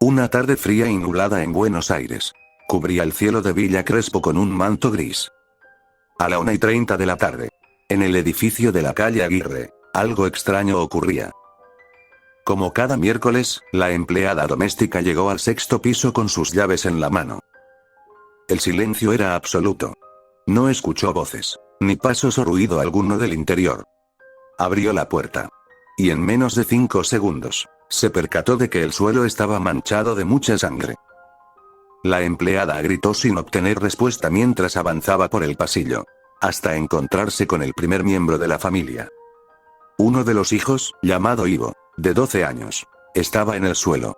Una tarde fría y nublada en Buenos Aires. Cubría el cielo de Villa Crespo con un manto gris. A la 1:30 de la tarde. En el edificio de la calle Aguirre, algo extraño ocurría. Como cada miércoles, la empleada doméstica llegó al 6º piso con sus llaves en la mano. El silencio era absoluto. No escuchó voces, ni pasos o ruido alguno del interior. Abrió la puerta. Y en menos de 5 segundos, se percató de que el suelo estaba manchado de mucha sangre. La empleada gritó sin obtener respuesta mientras avanzaba por el pasillo, hasta encontrarse con el primer miembro de la familia. Uno de los hijos, llamado Ivo, de 12 años, estaba en el suelo.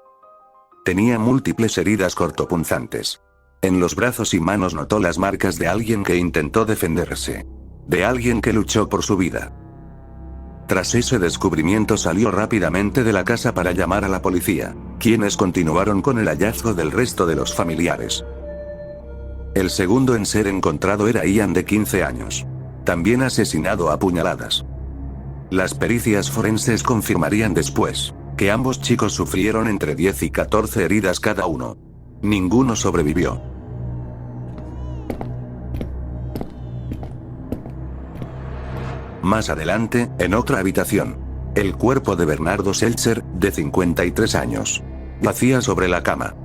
Tenía múltiples heridas cortopunzantes. En los brazos y manos notó las marcas de alguien que intentó defenderse. De alguien que luchó por su vida. Tras ese descubrimiento salió rápidamente de la casa para llamar a la policía, quienes continuaron con el hallazgo del resto de los familiares. El segundo en ser encontrado era Ian, de 15 años. También asesinado a puñaladas. Las pericias forenses confirmarían después que ambos chicos sufrieron entre 10 y 14 heridas cada uno. Ninguno sobrevivió. Más adelante, en otra habitación, el cuerpo de Bernardo Seltzer, de 53 años, yacía sobre la cama.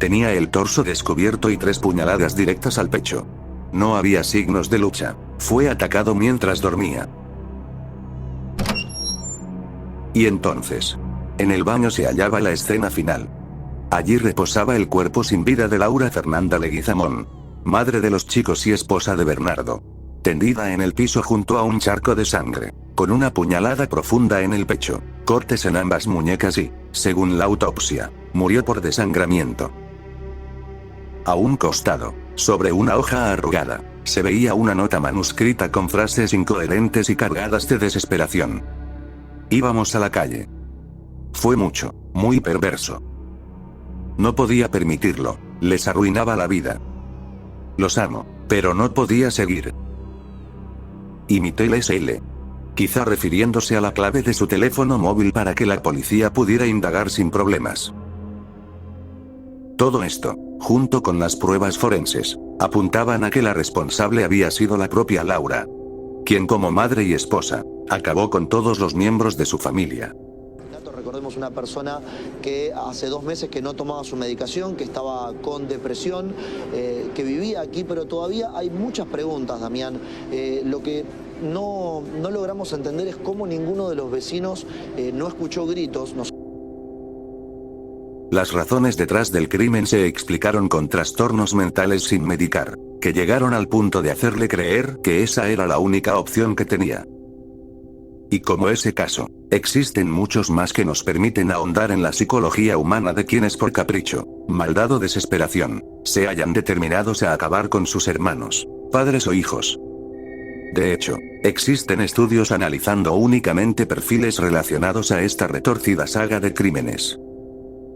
Tenía el torso descubierto y 3 puñaladas directas al pecho. No había signos de lucha. Fue atacado mientras dormía. Y entonces, en el baño se hallaba la escena final. Allí reposaba el cuerpo sin vida de Laura Fernanda Leguizamón, madre de los chicos y esposa de Bernardo. Tendida en el piso junto a un charco de sangre, con una puñalada profunda en el pecho, cortes en ambas muñecas y, según la autopsia, murió por desangramiento. A un costado, sobre una hoja arrugada, se veía una nota manuscrita con frases incoherentes y cargadas de desesperación. Íbamos a la calle. Fue mucho, muy perverso. No podía permitirlo, les arruinaba la vida. Los amo, pero no podía seguir. Imité el SL. Quizá refiriéndose a la clave de su teléfono móvil para que la policía pudiera indagar sin problemas. Todo esto, junto con las pruebas forenses, apuntaban a que la responsable había sido la propia Laura, quien como madre y esposa, acabó con todos los miembros de su familia. Recordemos una persona que hace 2 meses que no tomaba su medicación, que estaba con depresión, que vivía aquí, pero todavía hay muchas preguntas, Damián. Lo que no logramos entender es cómo ninguno de los vecinos no escuchó gritos. Las razones detrás del crimen se explicaron con trastornos mentales sin medicar, que llegaron al punto de hacerle creer que esa era la única opción que tenía. Y como ese caso, existen muchos más que nos permiten ahondar en la psicología humana de quienes por capricho, maldad o desesperación, se hayan determinados a acabar con sus hermanos, padres o hijos. De hecho, existen estudios analizando únicamente perfiles relacionados a esta retorcida saga de crímenes.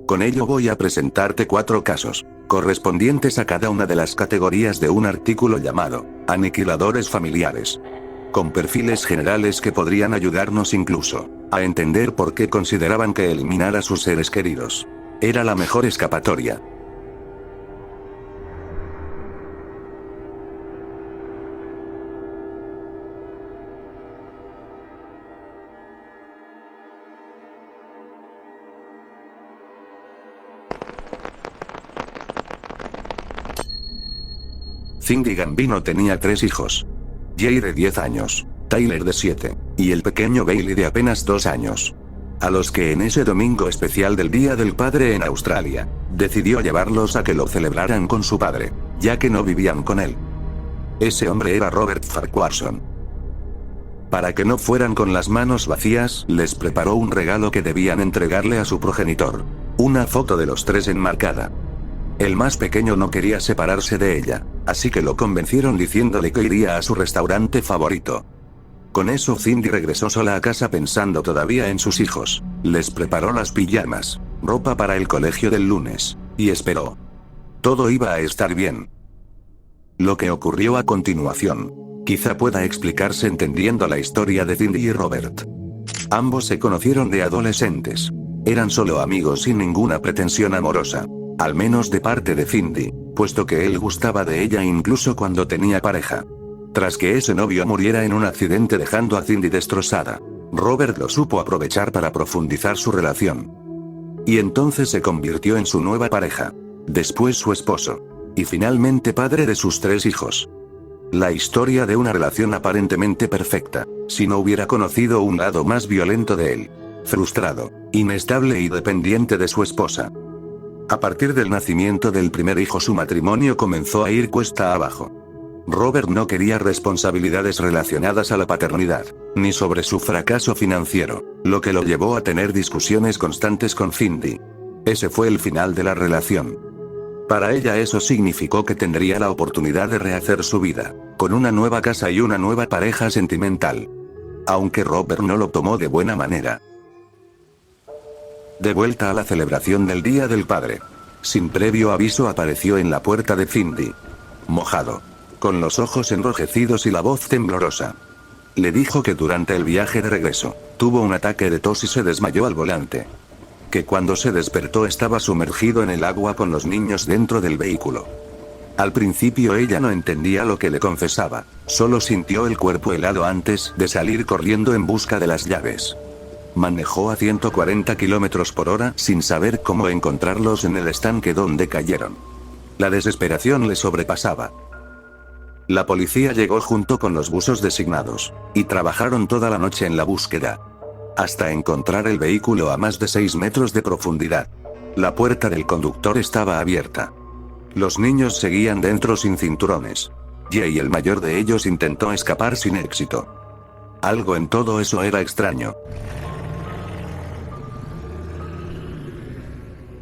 Con ello voy a presentarte 4 casos, correspondientes a cada una de las categorías de un artículo llamado Aniquiladores familiares. Con perfiles generales que podrían ayudarnos incluso a entender por qué consideraban que eliminar a sus seres queridos era la mejor escapatoria. Cindy Gambino tenía 3 hijos. Jay de 10 años, Tyler de 7, y el pequeño Bailey de apenas 2 años. A los que en ese domingo especial del Día del Padre en Australia, decidió llevarlos a que lo celebraran con su padre, ya que no vivían con él. Ese hombre era Robert Farquharson. Para que no fueran con las manos vacías, les preparó un regalo que debían entregarle a su progenitor. Una foto de los 3 enmarcada. El más pequeño no quería separarse de ella, así que lo convencieron diciéndole que iría a su restaurante favorito. Con eso Cindy regresó sola a casa pensando todavía en sus hijos, les preparó las pijamas, ropa para el colegio del lunes, y esperó. Todo iba a estar bien. Lo que ocurrió a continuación, quizá pueda explicarse entendiendo la historia de Cindy y Robert. Ambos se conocieron de adolescentes. Eran solo amigos sin ninguna pretensión amorosa. Al menos de parte de Cindy, puesto que él gustaba de ella incluso cuando tenía pareja. Tras que ese novio muriera en un accidente dejando a Cindy destrozada, Robert lo supo aprovechar para profundizar su relación. Y entonces se convirtió en su nueva pareja. Después su esposo. Y finalmente padre de sus 3 hijos. La historia de una relación aparentemente perfecta, si no hubiera conocido un lado más violento de él. Frustrado, inestable y dependiente de su esposa. A partir del nacimiento del primer hijo su matrimonio comenzó a ir cuesta abajo. Robert no quería responsabilidades relacionadas a la paternidad, ni sobre su fracaso financiero, lo que lo llevó a tener discusiones constantes con Cindy. Ese fue el final de la relación. Para ella eso significó que tendría la oportunidad de rehacer su vida, con una nueva casa y una nueva pareja sentimental. Aunque Robert no lo tomó de buena manera. De vuelta a la celebración del Día del Padre. Sin previo aviso apareció en la puerta de Cindy. Mojado. Con los ojos enrojecidos y la voz temblorosa. Le dijo que durante el viaje de regreso, tuvo un ataque de tos y se desmayó al volante. Que cuando se despertó estaba sumergido en el agua con los niños dentro del vehículo. Al principio ella no entendía lo que le confesaba, solo sintió el cuerpo helado antes de salir corriendo en busca de las llaves. Manejó a 140 km/h sin saber cómo encontrarlos en el estanque donde cayeron. La desesperación le sobrepasaba. La policía llegó junto con los buzos designados, y trabajaron toda la noche en la búsqueda. Hasta encontrar el vehículo a más de 6 metros de profundidad. La puerta del conductor estaba abierta. Los niños seguían dentro sin cinturones. Jay, el mayor de ellos, intentó escapar sin éxito. Algo en todo eso era extraño.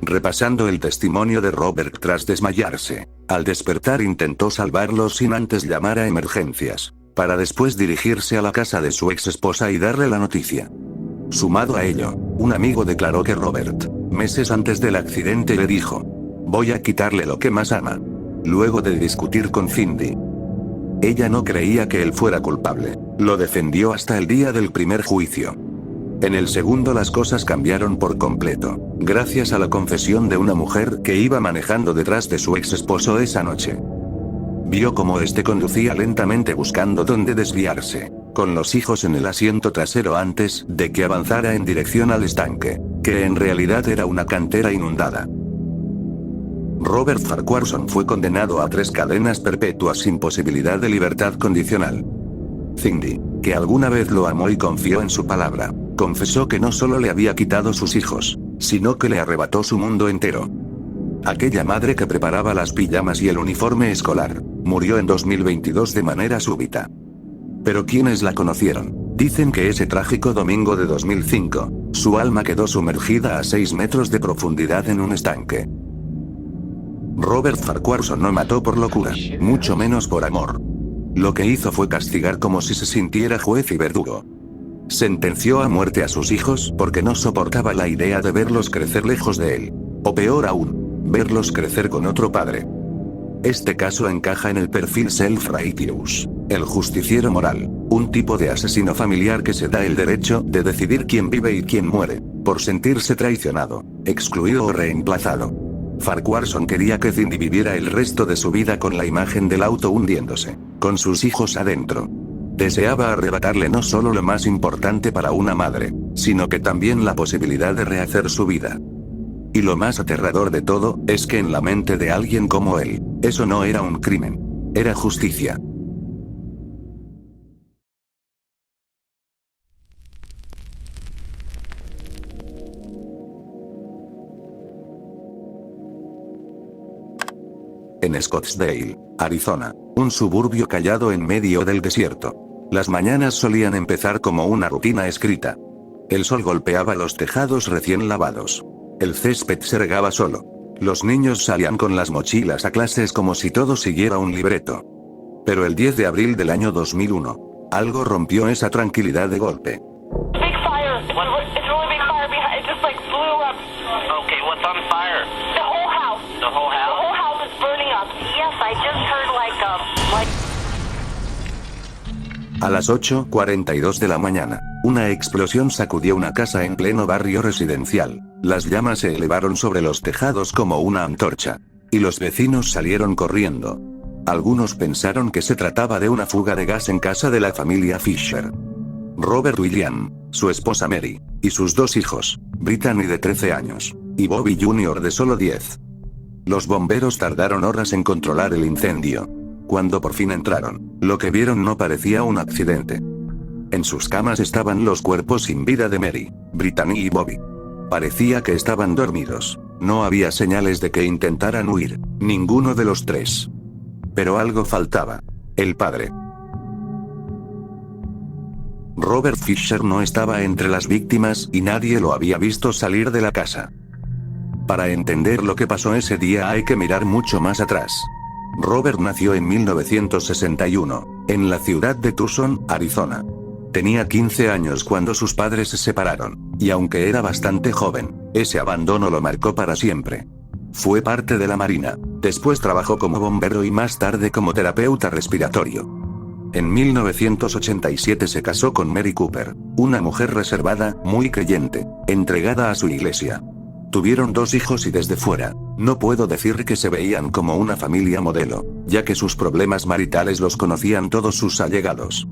Repasando el testimonio de Robert tras desmayarse, al despertar intentó salvarlos sin antes llamar a emergencias, para después dirigirse a la casa de su ex esposa y darle la noticia. Sumado a ello, un amigo declaró que Robert, meses antes del accidente, le dijo: "Voy a quitarle lo que más ama". Luego de discutir con Cindy. Ella no creía que él fuera culpable, lo defendió hasta el día del primer juicio. En el segundo las cosas cambiaron por completo, gracias a la confesión de una mujer que iba manejando detrás de su ex esposo esa noche. Vio cómo este conducía lentamente buscando dónde desviarse, con los hijos en el asiento trasero antes de que avanzara en dirección al estanque, que en realidad era una cantera inundada. Robert Farquharson fue condenado a 3 cadenas perpetuas sin posibilidad de libertad condicional. Cindy, que alguna vez lo amó y confió en su palabra, confesó que no solo le había quitado sus hijos, sino que le arrebató su mundo entero. Aquella madre que preparaba las pijamas y el uniforme escolar, murió en 2022 de manera súbita. Pero quienes la conocieron, dicen que ese trágico domingo de 2005, su alma quedó sumergida a 6 metros de profundidad en un estanque. Robert Farquharson no mató por locura, mucho menos por amor. Lo que hizo fue castigar como si se sintiera juez y verdugo. Sentenció a muerte a sus hijos porque no soportaba la idea de verlos crecer lejos de él. O peor aún, verlos crecer con otro padre. Este caso encaja en el perfil self-righteous, el justiciero moral, un tipo de asesino familiar que se da el derecho de decidir quién vive y quién muere, por sentirse traicionado, excluido o reemplazado. Farquharson quería que Cindy viviera el resto de su vida con la imagen del auto hundiéndose, con sus hijos adentro. Deseaba arrebatarle no solo lo más importante para una madre, sino que también la posibilidad de rehacer su vida. Y lo más aterrador de todo, es que en la mente de alguien como él, eso no era un crimen. Era justicia. En Scottsdale, Arizona, un suburbio callado en medio del desierto. Las mañanas solían empezar como una rutina escrita. El sol golpeaba los tejados recién lavados. El césped se regaba solo. Los niños salían con las mochilas a clases como si todo siguiera un libreto. Pero el 10 de abril del año 2001, algo rompió esa tranquilidad de golpe. A las 8:42 de la mañana, una explosión sacudió una casa en pleno barrio residencial. Las llamas se elevaron sobre los tejados como una antorcha. Y los vecinos salieron corriendo. Algunos pensaron que se trataba de una fuga de gas en casa de la familia Fisher. Robert William, su esposa Mary, y sus dos hijos, Brittany de 13 años, y Bobby Jr. de solo 10. Los bomberos tardaron horas en controlar el incendio. Cuando por fin entraron, lo que vieron no parecía un accidente. En sus camas estaban los cuerpos sin vida de Mary, Brittany y Bobby. Parecía que estaban dormidos. No había señales de que intentaran huir, ninguno de los tres. Pero algo faltaba. El padre. Robert Fisher no estaba entre las víctimas y nadie lo había visto salir de la casa. Para entender lo que pasó ese día hay que mirar mucho más atrás. Robert nació en 1961, en la ciudad de Tucson, Arizona. Tenía 15 años cuando sus padres se separaron, y aunque era bastante joven, ese abandono lo marcó para siempre. Fue parte de la Marina, después trabajó como bombero y más tarde como terapeuta respiratorio. En 1987 se casó con Mary Cooper, una mujer reservada, muy creyente, entregada a su iglesia. Tuvieron 2 hijos y desde fuera, no puedo decir que se veían como una familia modelo, ya que sus problemas maritales los conocían todos sus allegados.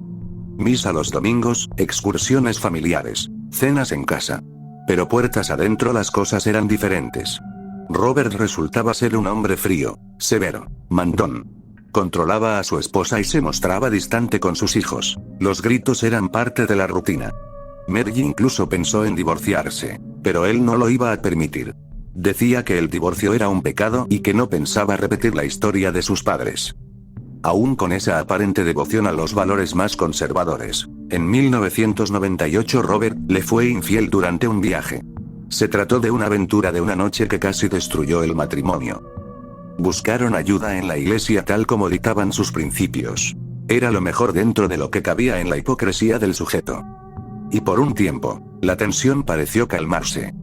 Misa los domingos, excursiones familiares, cenas en casa. Pero puertas adentro las cosas eran diferentes. Robert resultaba ser un hombre frío, severo, mandón. Controlaba a su esposa y se mostraba distante con sus hijos. Los gritos eran parte de la rutina. Mary incluso pensó en divorciarse, pero él no lo iba a permitir. Decía que el divorcio era un pecado y que no pensaba repetir la historia de sus padres. Aún con esa aparente devoción a los valores más conservadores, en 1998 Robert le fue infiel durante un viaje. Se trató de una aventura de una noche que casi destruyó el matrimonio. Buscaron ayuda en la iglesia tal como dictaban sus principios. Era lo mejor dentro de lo que cabía en la hipocresía del sujeto. Y por un tiempo, la tensión pareció calmarse.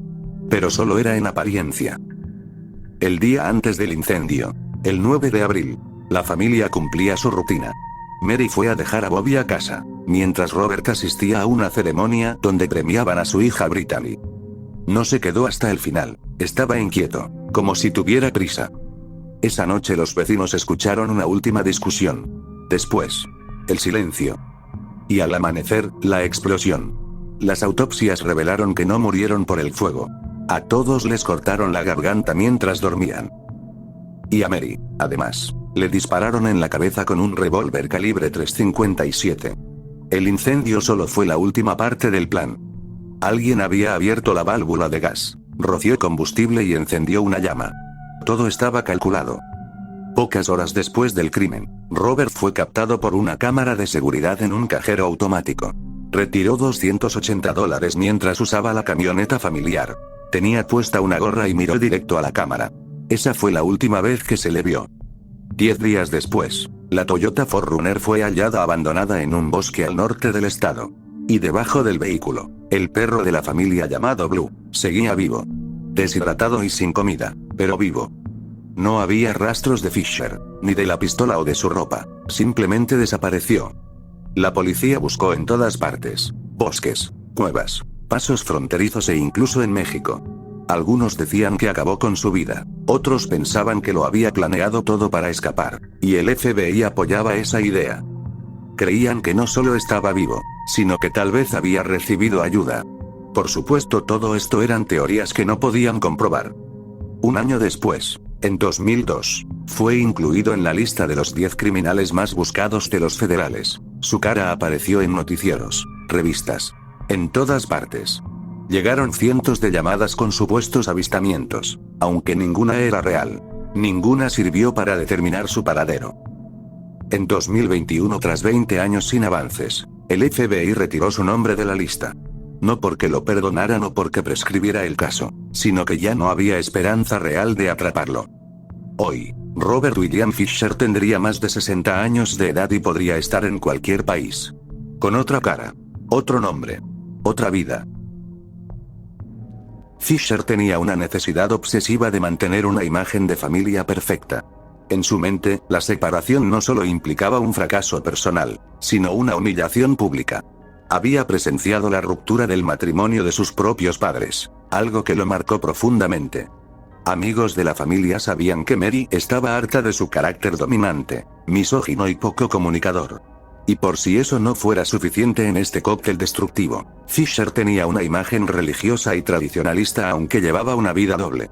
Pero solo era en apariencia. El día antes del incendio, el 9 de abril, la familia cumplía su rutina. Mary fue a dejar a Bobby a casa, mientras Robert asistía a una ceremonia donde premiaban a su hija Brittany. No se quedó hasta el final, estaba inquieto, como si tuviera prisa. Esa noche los vecinos escucharon una última discusión. Después, el silencio. Y al amanecer, la explosión. Las autopsias revelaron que no murieron por el fuego. A todos les cortaron la garganta mientras dormían. Y a Mary, además, le dispararon en la cabeza con un revólver calibre .357. El incendio solo fue la última parte del plan. Alguien había abierto la válvula de gas, roció combustible y encendió una llama. Todo estaba calculado. Pocas horas después del crimen, Robert fue captado por una cámara de seguridad en un cajero automático. Retiró $280 mientras usaba la camioneta familiar. Tenía puesta una gorra y miró directo a la cámara. Esa fue la última vez que se le vio. 10 días después, la Toyota 4Runner fue hallada abandonada en un bosque al norte del estado. Y debajo del vehículo, el perro de la familia llamado Blue, seguía vivo. Deshidratado y sin comida, pero vivo. No había rastros de Fisher, ni de la pistola o de su ropa, simplemente desapareció. La policía buscó en todas partes, bosques, cuevas, pasos fronterizos e incluso en México. Algunos decían que acabó con su vida, otros pensaban que lo había planeado todo para escapar, y el FBI apoyaba esa idea. Creían que no solo estaba vivo, sino que tal vez había recibido ayuda. Por supuesto, todo esto eran teorías que no podían comprobar. Un año después, en 2002, fue incluido en la lista de los 10 criminales más buscados de los federales. Su cara apareció en noticieros, revistas, en todas partes. Llegaron cientos de llamadas con supuestos avistamientos, aunque ninguna era real. Ninguna sirvió para determinar su paradero. En 2021, tras 20 años sin avances, el FBI retiró su nombre de la lista. No porque lo perdonaran o porque prescribiera el caso, sino que ya no había esperanza real de atraparlo. Hoy, Robert William Fisher tendría más de 60 años de edad y podría estar en cualquier país. Con otra cara, otro nombre, otra vida. Fisher tenía una necesidad obsesiva de mantener una imagen de familia perfecta. En su mente, la separación no solo implicaba un fracaso personal, sino una humillación pública. Había presenciado la ruptura del matrimonio de sus propios padres. algo que lo marcó profundamente. Amigos de la familia sabían que Mary estaba harta de su carácter dominante, misógino y poco comunicador. Y por si eso no fuera suficiente en este cóctel destructivo, Fisher tenía una imagen religiosa y tradicionalista aunque llevaba una vida doble.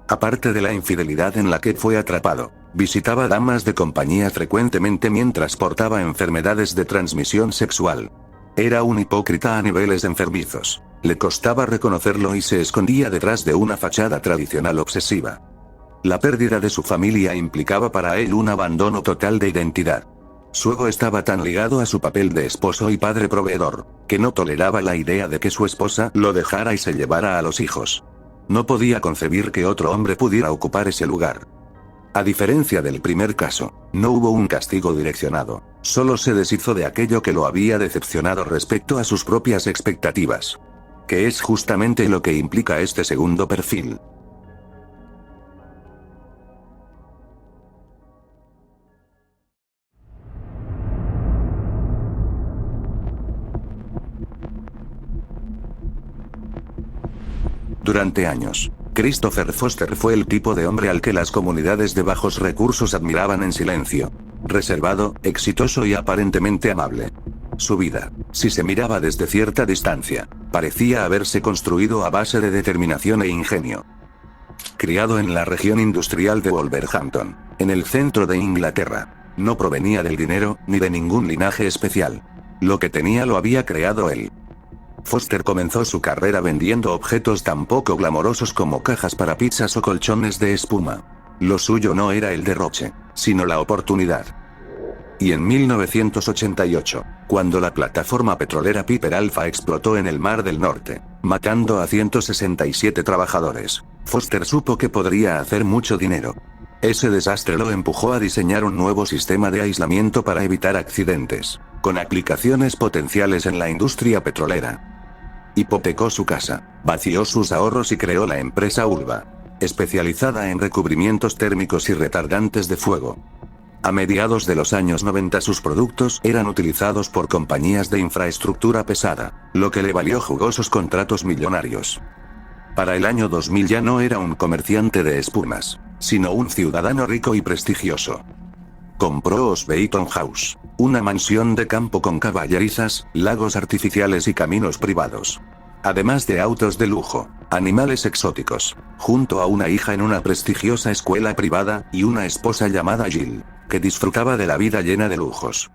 Aparte de la infidelidad en la que fue atrapado, visitaba damas de compañía frecuentemente mientras portaba enfermedades de transmisión sexual. Era un hipócrita a niveles enfermizos. Le costaba reconocerlo y se escondía detrás de una fachada tradicional obsesiva. La pérdida de su familia implicaba para él un abandono total de identidad. Su ego estaba tan ligado a su papel de esposo y padre proveedor, que no toleraba la idea de que su esposa lo dejara y se llevara a los hijos. No podía concebir que otro hombre pudiera ocupar ese lugar. A diferencia del primer caso, no hubo un castigo direccionado, solo se deshizo de aquello que lo había decepcionado respecto a sus propias expectativas. Que es justamente lo que implica este segundo perfil. Durante años, Christopher Foster fue el tipo de hombre al que las comunidades de bajos recursos admiraban en silencio. Reservado, exitoso y aparentemente amable. Su vida, si se miraba desde cierta distancia, parecía haberse construido a base de determinación e ingenio. Criado en la región industrial de Wolverhampton, en el centro de Inglaterra, no provenía del dinero, ni de ningún linaje especial. Lo que tenía lo había creado él. Foster comenzó su carrera vendiendo objetos tan poco glamorosos como cajas para pizzas o colchones de espuma. Lo suyo no era el derroche, sino la oportunidad. Y en 1988, cuando la plataforma petrolera Piper Alpha explotó en el Mar del Norte, matando a 167 trabajadores, Foster supo que podría hacer mucho dinero. Ese desastre lo empujó a diseñar un nuevo sistema de aislamiento para evitar accidentes, con aplicaciones potenciales en la industria petrolera. Hipotecó su casa, vació sus ahorros y creó la empresa Ulva, especializada en recubrimientos térmicos y retardantes de fuego. A mediados de los años 90 sus productos eran utilizados por compañías de infraestructura pesada, lo que le valió jugosos contratos millonarios. Para el año 2000 ya no era un comerciante de espumas, sino un ciudadano rico y prestigioso. Compró Osbeyton House, una mansión de campo con caballerizas, lagos artificiales y caminos privados. Además de autos de lujo, animales exóticos, junto a una hija en una prestigiosa escuela privada, y una esposa llamada Jill, que disfrutaba de la vida llena de lujos.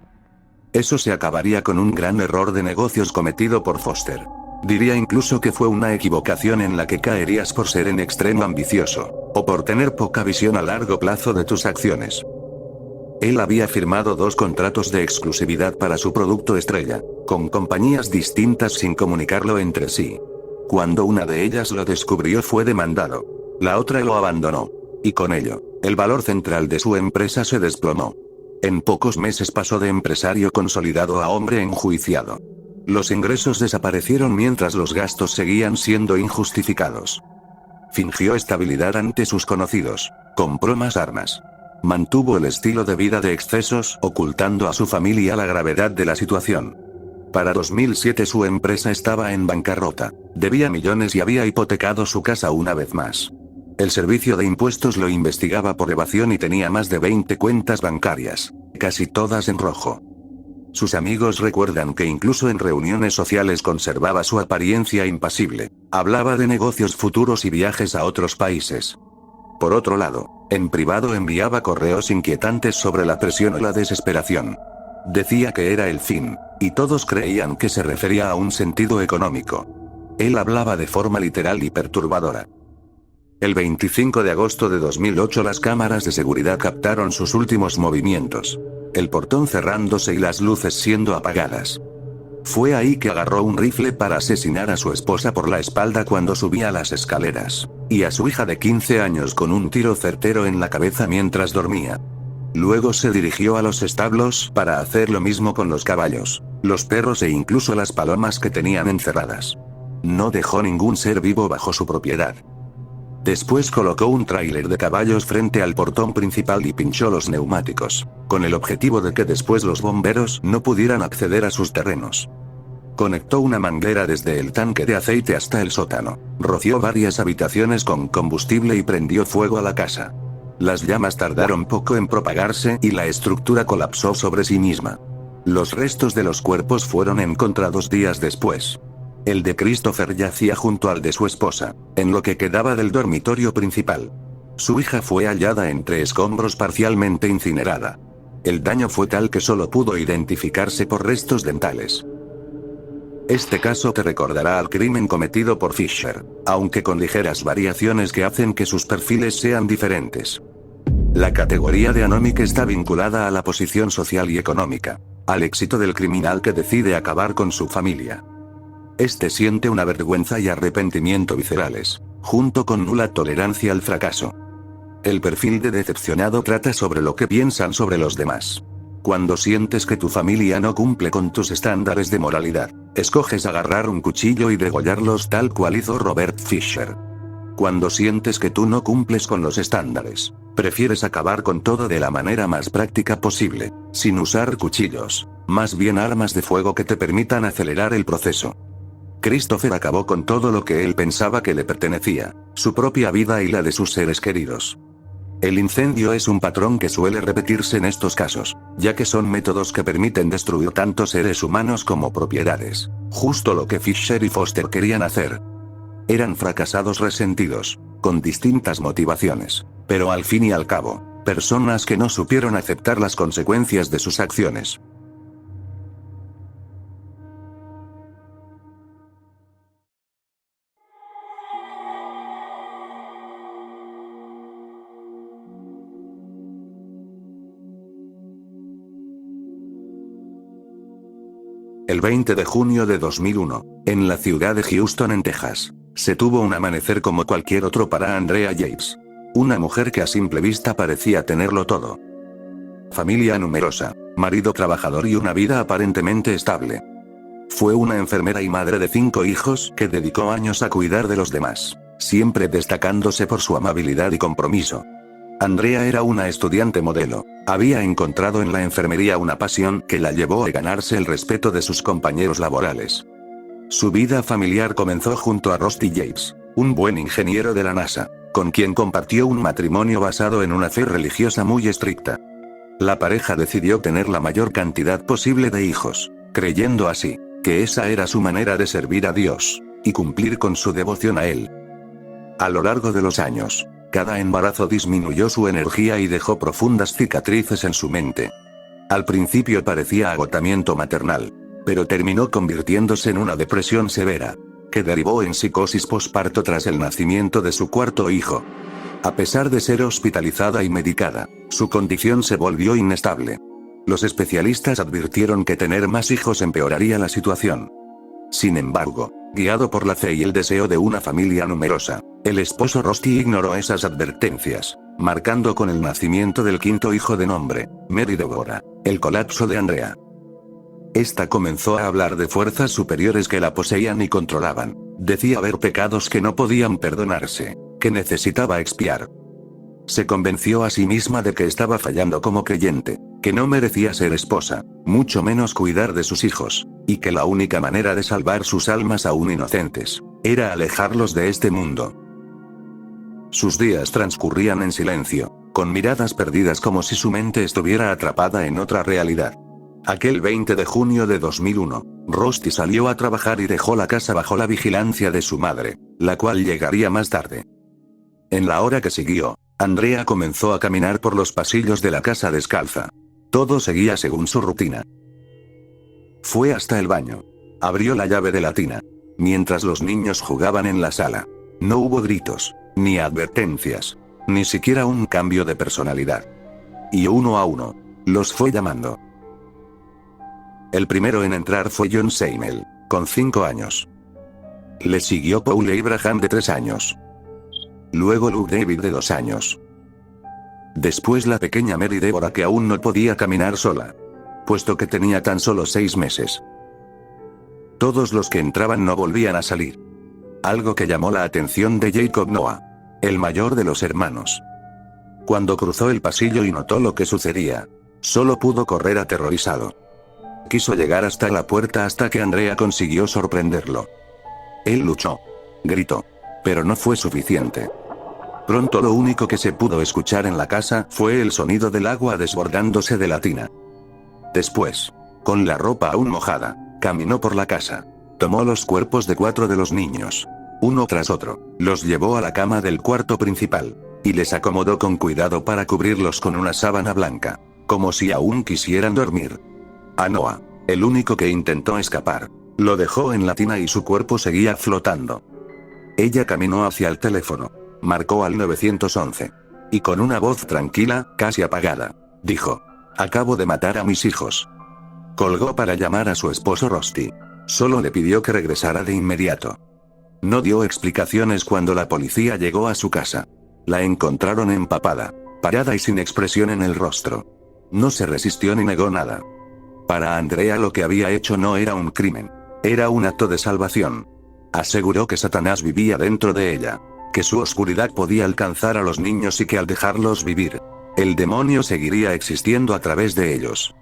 Eso se acabaría con un gran error de negocios cometido por Foster. Diría incluso que fue una equivocación en la que caerías por ser en extremo ambicioso, o por tener poca visión a largo plazo de tus acciones. Él había firmado 2 contratos de exclusividad para su producto estrella, con compañías distintas sin comunicarlo entre sí. Cuando una de ellas lo descubrió fue demandado. La otra lo abandonó. Y con ello, el valor central de su empresa se desplomó. En pocos meses pasó de empresario consolidado a hombre enjuiciado. Los ingresos desaparecieron mientras los gastos seguían siendo injustificados. Fingió estabilidad ante sus conocidos, compró más armas. Mantuvo el estilo de vida de excesos, ocultando a su familia la gravedad de la situación. Para 2007 su empresa estaba en bancarrota, debía millones y había hipotecado su casa una vez más. El servicio de impuestos lo investigaba por evasión y tenía más de 20 cuentas bancarias, casi todas en rojo. Sus amigos recuerdan que incluso en reuniones sociales conservaba su apariencia impasible, hablaba de negocios futuros y viajes a otros países. Por otro lado, en privado enviaba correos inquietantes sobre la presión o la desesperación. Decía que era el fin, y todos creían que se refería a un sentido económico. Él hablaba de forma literal y perturbadora. El 25 de agosto de 2008 las cámaras de seguridad captaron sus últimos movimientos. El portón cerrándose y las luces siendo apagadas. Fue ahí que agarró un rifle para asesinar a su esposa por la espalda cuando subía las escaleras, y a su hija de 15 años con un tiro certero en la cabeza mientras dormía. Luego se dirigió a los establos para hacer lo mismo con los caballos, los perros e incluso las palomas que tenían encerradas. No dejó ningún ser vivo bajo su propiedad. Después colocó un tráiler de caballos frente al portón principal y pinchó los neumáticos, con el objetivo de que después los bomberos no pudieran acceder a sus terrenos. Conectó una manguera desde el tanque de aceite hasta el sótano. Roció varias habitaciones con combustible y prendió fuego a la casa. Las llamas tardaron poco en propagarse y la estructura colapsó sobre sí misma. Los restos de los cuerpos fueron encontrados días después. El de Christopher yacía junto al de su esposa, en lo que quedaba del dormitorio principal. Su hija fue hallada entre escombros parcialmente incinerada. El daño fue tal que solo pudo identificarse por restos dentales. Este caso te recordará al crimen cometido por Fisher, aunque con ligeras variaciones que hacen que sus perfiles sean diferentes. La categoría de anomic está vinculada a la posición social y económica, al éxito del criminal que decide acabar con su familia. Este siente una vergüenza y arrepentimiento viscerales, junto con nula tolerancia al fracaso. El perfil de decepcionado trata sobre lo que piensan sobre los demás. Cuando sientes que tu familia no cumple con tus estándares de moralidad, escoges agarrar un cuchillo y degollarlos tal cual hizo Robert Fisher. Cuando sientes que tú no cumples con los estándares, prefieres acabar con todo de la manera más práctica posible, sin usar cuchillos, más bien armas de fuego que te permitan acelerar el proceso. Christopher acabó con todo lo que él pensaba que le pertenecía, su propia vida y la de sus seres queridos. El incendio es un patrón que suele repetirse en estos casos, ya que son métodos que permiten destruir tanto seres humanos como propiedades, justo lo que Fisher y Foster querían hacer. Eran fracasados resentidos, con distintas motivaciones, pero al fin y al cabo, personas que no supieron aceptar las consecuencias de sus acciones. El 20 de junio de 2001, en la ciudad de Houston, en Texas, se tuvo un amanecer como cualquier otro para Andrea Yates. Una mujer que a simple vista parecía tenerlo todo. Familia numerosa, marido trabajador y una vida aparentemente estable. Fue una enfermera y madre de 5 hijos que dedicó años a cuidar de los demás, siempre destacándose por su amabilidad y compromiso. Andrea era una estudiante modelo. Había encontrado en la enfermería una pasión que la llevó a ganarse el respeto de sus compañeros laborales. Su vida familiar comenzó junto a Rusty Yates, un buen ingeniero de la NASA, con quien compartió un matrimonio basado en una fe religiosa muy estricta. La pareja decidió tener la mayor cantidad posible de hijos, creyendo así que esa era su manera de servir a Dios y cumplir con su devoción a Él. A lo largo de los años, cada embarazo disminuyó su energía y dejó profundas cicatrices en su mente. Al principio parecía agotamiento maternal, pero terminó convirtiéndose en una depresión severa, que derivó en psicosis posparto tras el nacimiento de su 4.º hijo. A pesar de ser hospitalizada y medicada, su condición se volvió inestable. Los especialistas advirtieron que tener más hijos empeoraría la situación. Sin embargo, guiado por la fe y el deseo de una familia numerosa, el esposo Rusty ignoró esas advertencias, marcando con el nacimiento del 5.º hijo de nombre, Mary Deborah, el colapso de Andrea. Esta comenzó a hablar de fuerzas superiores que la poseían y controlaban. Decía ver pecados que no podían perdonarse, que necesitaba expiar. Se convenció a sí misma de que estaba fallando como creyente, que no merecía ser esposa, mucho menos cuidar de sus hijos, y que la única manera de salvar sus almas aún inocentes, era alejarlos de este mundo. Sus días transcurrían en silencio, con miradas perdidas como si su mente estuviera atrapada en otra realidad. Aquel 20 de junio de 2001, Rusty salió a trabajar y dejó la casa bajo la vigilancia de su madre, la cual llegaría más tarde. En la hora que siguió, Andrea comenzó a caminar por los pasillos de la casa descalza. Todo seguía según su rutina. Fue hasta el baño. Abrió la llave de la tina. Mientras los niños jugaban en la sala. No hubo gritos, ni advertencias, ni siquiera un cambio de personalidad. Y uno a uno, los fue llamando. El primero en entrar fue John Seymour, con 5 años. Le siguió Paul Abraham de 3 años. Luego Luke David de 2 años. Después la pequeña Mary Deborah, que aún no podía caminar sola, puesto que tenía tan solo 6 meses. Todos los que entraban no volvían a salir. Algo que llamó la atención de Jacob Noah, el mayor de los hermanos. Cuando cruzó el pasillo y notó lo que sucedía, solo pudo correr aterrorizado. Quiso llegar hasta la puerta hasta que Andrea consiguió sorprenderlo. Él luchó. Gritó. Pero no fue suficiente. Pronto lo único que se pudo escuchar en la casa fue el sonido del agua desbordándose de la tina. Después, con la ropa aún mojada, caminó por la casa. Tomó los cuerpos de 4 de los niños. Uno tras otro, los llevó a la cama del cuarto principal. Y les acomodó con cuidado para cubrirlos con una sábana blanca. Como si aún quisieran dormir. A Noah, el único que intentó escapar, lo dejó en la tina y su cuerpo seguía flotando. Ella caminó hacia el teléfono. Marcó al 911. Y con una voz tranquila, casi apagada, dijo: acabo de matar a mis hijos. Colgó para llamar a su esposo Rusty. Solo le pidió que regresara de inmediato. No dio explicaciones cuando la policía llegó a su casa. La encontraron empapada, parada y sin expresión en el rostro. No se resistió ni negó nada. Para Andrea lo que había hecho no era un crimen. Era un acto de salvación. Aseguró que Satanás vivía dentro de ella. Que su oscuridad podía alcanzar a los niños y que al dejarlos vivir, el demonio seguiría existiendo a través de ellos.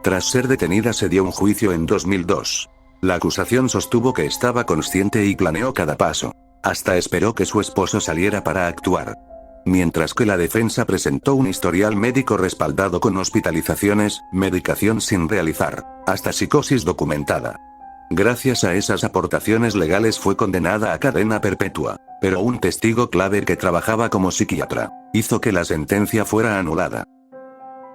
Tras ser detenida se dio un juicio en 2002. La acusación sostuvo que estaba consciente y planeó cada paso. Hasta esperó que su esposo saliera para actuar. Mientras que la defensa presentó un historial médico respaldado con hospitalizaciones, medicación sin realizar, hasta psicosis documentada. Gracias a esas aportaciones legales fue condenada a cadena perpetua, pero un testigo clave que trabajaba como psiquiatra, hizo que la sentencia fuera anulada.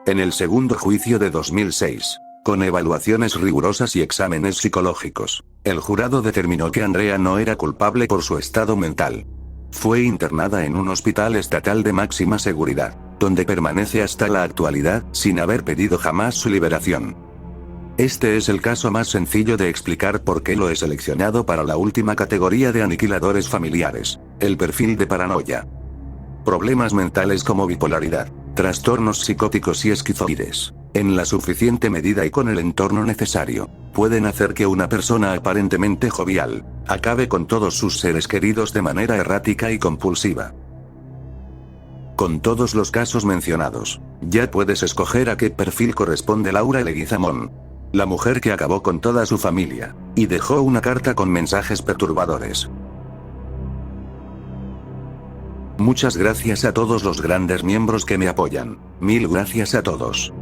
En el segundo juicio de 2006, con evaluaciones rigurosas y exámenes psicológicos, el jurado determinó que Andrea no era culpable por su estado mental. Fue internada en un hospital estatal de máxima seguridad, donde permanece hasta la actualidad, sin haber pedido jamás su liberación. Este es el caso más sencillo de explicar por qué lo he seleccionado para la última categoría de aniquiladores familiares, el perfil de paranoia. Problemas mentales como bipolaridad, trastornos psicóticos y esquizoides, en la suficiente medida y con el entorno necesario, pueden hacer que una persona aparentemente jovial, acabe con todos sus seres queridos de manera errática y compulsiva. Con todos los casos mencionados, ya puedes escoger a qué perfil corresponde Laura Leguizamón. La mujer que acabó con toda su familia, y dejó una carta con mensajes perturbadores. Muchas gracias a todos los grandes miembros que me apoyan. Mil gracias a todos.